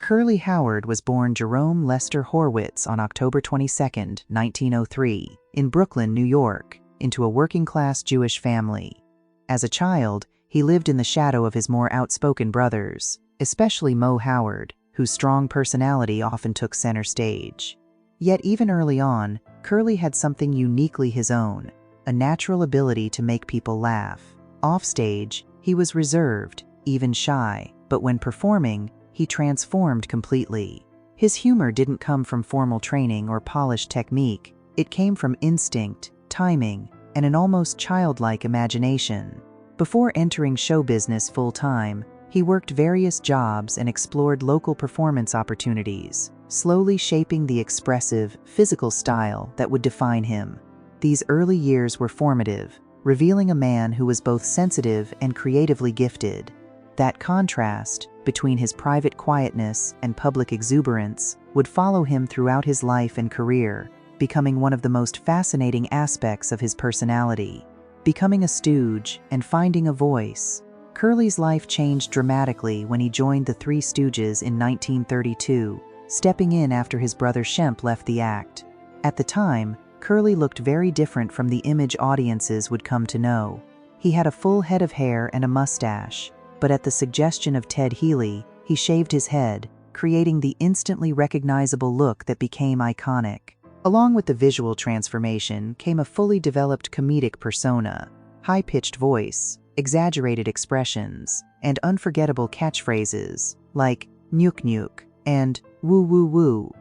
Curly Howard was born Jerome Lester Horwitz on October 22, 1903, in Brooklyn, New York, into a working-class Jewish family. As a child, he lived in the shadow of his more outspoken brothers, especially Mo Howard, whose strong personality often took center stage. Yet even early on, Curly had something uniquely his own, a natural ability to make people laugh. Offstage, he was reserved, even shy, but when performing, he transformed completely. His humor didn't come from formal training or polished technique. It came from instinct, timing, and an almost childlike imagination. Before entering show business full-time, he worked various jobs and explored local performance opportunities, slowly shaping the expressive, physical style that would define him. These early years were formative, revealing a man who was both sensitive and creatively gifted. That contrast between his private quietness and public exuberance would follow him throughout his life and career, becoming one of the most fascinating aspects of his personality. Becoming a stooge and finding a voice, Curly's life changed dramatically when he joined the Three Stooges in 1932, stepping in after his brother Shemp left the act. At the time, Curly looked very different from the image audiences would come to know. He had a full head of hair and a mustache, but at the suggestion of Ted Healy, he shaved his head, creating the instantly recognizable look that became iconic. Along with the visual transformation came a fully developed comedic persona, high-pitched voice, exaggerated expressions, and unforgettable catchphrases like nyuk nyuk and woo woo woo.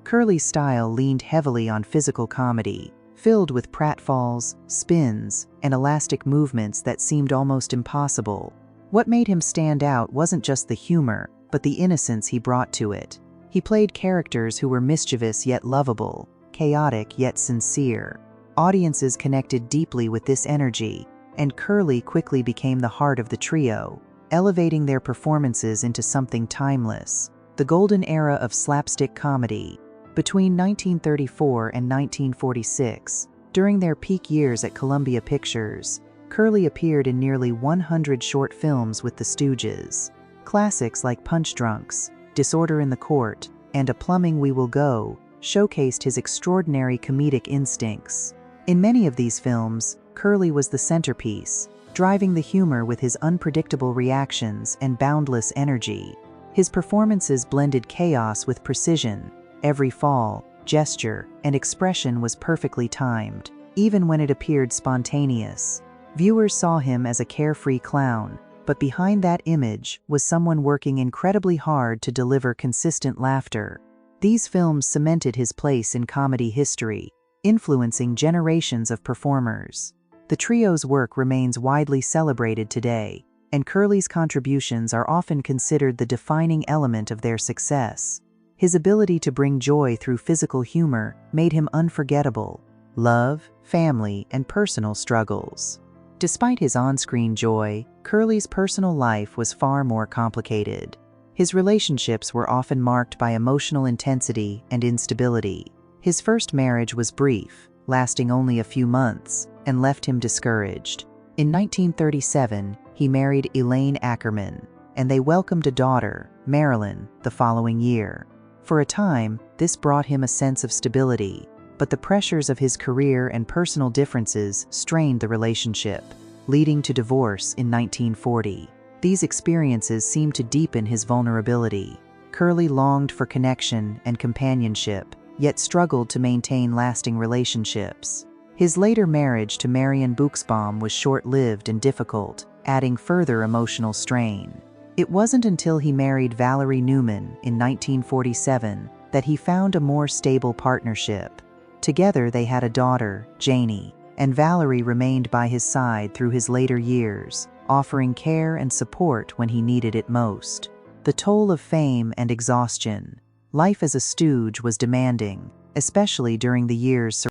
Curly's style leaned heavily on physical comedy, filled with pratfalls, spins, and elastic movements that seemed almost impossible. What made him stand out wasn't just the humor, but the innocence he brought to it. He played characters who were mischievous yet lovable, chaotic yet sincere. Audiences connected deeply with this energy, and Curly quickly became the heart of the trio, elevating their performances into something timeless. The golden era of slapstick comedy. Between 1934 and 1946, during their peak years at Columbia Pictures, Curly appeared in nearly 100 short films with the Stooges. Classics like Punch Drunks, Disorder in the Court, and A Plumbing We Will Go showcased his extraordinary comedic instincts. In many of these films, Curly was the centerpiece, driving the humor with his unpredictable reactions and boundless energy. His performances blended chaos with precision. Every fall, gesture, and expression was perfectly timed, even when it appeared spontaneous. Viewers saw him as a carefree clown, but behind that image was someone working incredibly hard to deliver consistent laughter. These films cemented his place in comedy history, influencing generations of performers. The trio's work remains widely celebrated today, and Curly's contributions are often considered the defining element of their success. His ability to bring joy through physical humor made him unforgettable. Love, family, and personal struggles. Despite his on-screen joy, Curly's personal life was far more complicated. His relationships were often marked by emotional intensity and instability. His first marriage was brief, lasting only a few months, and left him discouraged. In 1937, he married Elaine Ackerman, and they welcomed a daughter, Marilyn, the following year. For a time, this brought him a sense of stability, but the pressures of his career and personal differences strained the relationship, leading to divorce in 1940. These experiences seemed to deepen his vulnerability. Curly longed for connection and companionship, yet struggled to maintain lasting relationships. His later marriage to Marion Buxbaum was short-lived and difficult, adding further emotional strain. It wasn't until he married Valerie Newman in 1947 that he found a more stable partnership. Together they had a daughter, Janie, and Valerie remained by his side through his later years, offering care and support when he needed it most. The toll of fame and exhaustion. Life as a stooge was demanding, especially during the years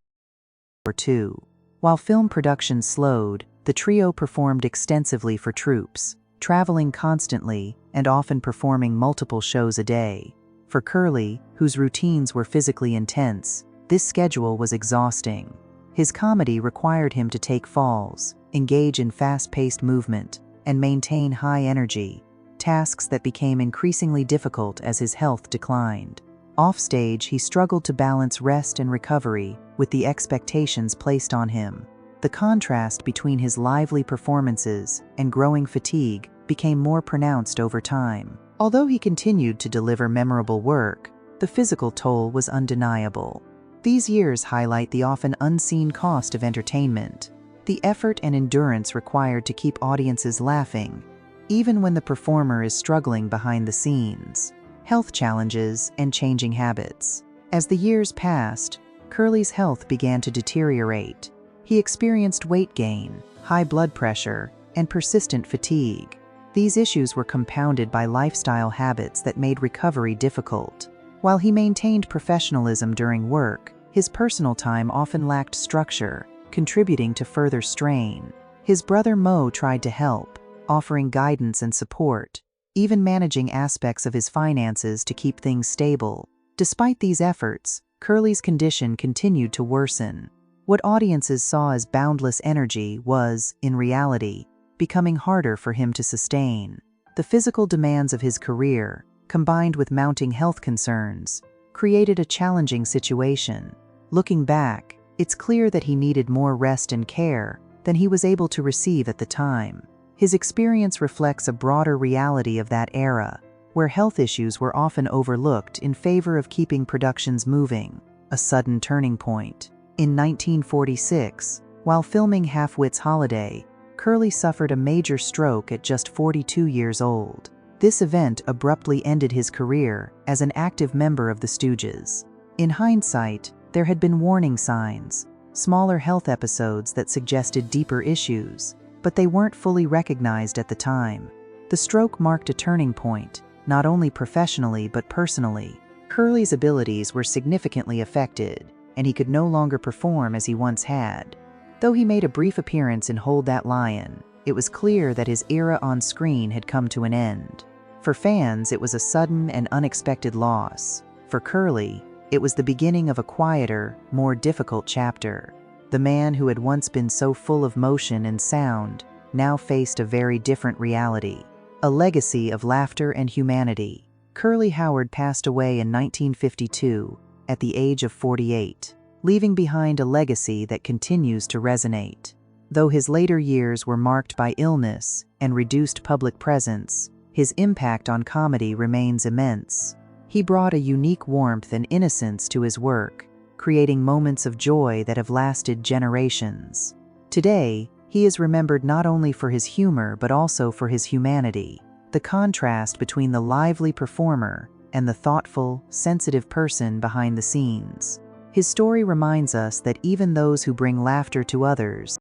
or two. While film production slowed, the trio performed extensively for troops, traveling constantly and often performing multiple shows a day. For Curly, whose routines were physically intense, this schedule was exhausting. His comedy required him to take falls, engage in fast-paced movement, and maintain high energy. tasks that became increasingly difficult as his health declined. Offstage, he struggled to balance rest and recovery with the expectations placed on him. The contrast between his lively performances and growing fatigue became more pronounced over time. Although he continued to deliver memorable work, the physical toll was undeniable. These years highlight the often unseen cost of entertainment, the effort and endurance required to keep audiences laughing, even when the performer is struggling behind the scenes. Health challenges and changing habits. As the years passed, Curly's health began to deteriorate. He experienced weight gain, high blood pressure, and persistent fatigue. These issues were compounded by lifestyle habits that made recovery difficult. While he maintained professionalism during work, his personal time often lacked structure, contributing to further strain. His brother Mo tried to help, offering guidance and support, even managing aspects of his finances to keep things stable. Despite these efforts, Curly's condition continued to worsen. What audiences saw as boundless energy was, in reality, becoming harder for him to sustain. The physical demands of his career, combined with mounting health concerns, created a challenging situation. Looking back, it's clear that he needed more rest and care than he was able to receive at the time. His experience reflects a broader reality of that era, where health issues were often overlooked in favor of keeping productions moving. A sudden turning point. In 1946, while filming Half-Wit's Holiday, Curly suffered a major stroke at just 42 years old. This event abruptly ended his career as an active member of the Stooges. In hindsight, there had been warning signs, smaller health episodes that suggested deeper issues, but they weren't fully recognized at the time. The stroke marked a turning point, not only professionally but personally. Curly's abilities were significantly affected, and he could no longer perform as he once had. Though he made a brief appearance in Hold That Lion, it was clear that his era on screen had come to an end. For fans, it was a sudden and unexpected loss. For Curly, it was the beginning of a quieter, more difficult chapter. The man who had once been so full of motion and sound now faced a very different reality. A legacy of laughter and humanity. Curly Howard passed away in 1952 at the age of 48, leaving behind a legacy that continues to resonate. Though his later years were marked by illness and reduced public presence, his impact on comedy remains immense. He brought a unique warmth and innocence to his work, creating moments of joy that have lasted generations. Today, he is remembered not only for his humor but also for his humanity. The contrast between the lively performer and the thoughtful, sensitive person behind the scenes. His story reminds us that even those who bring laughter to others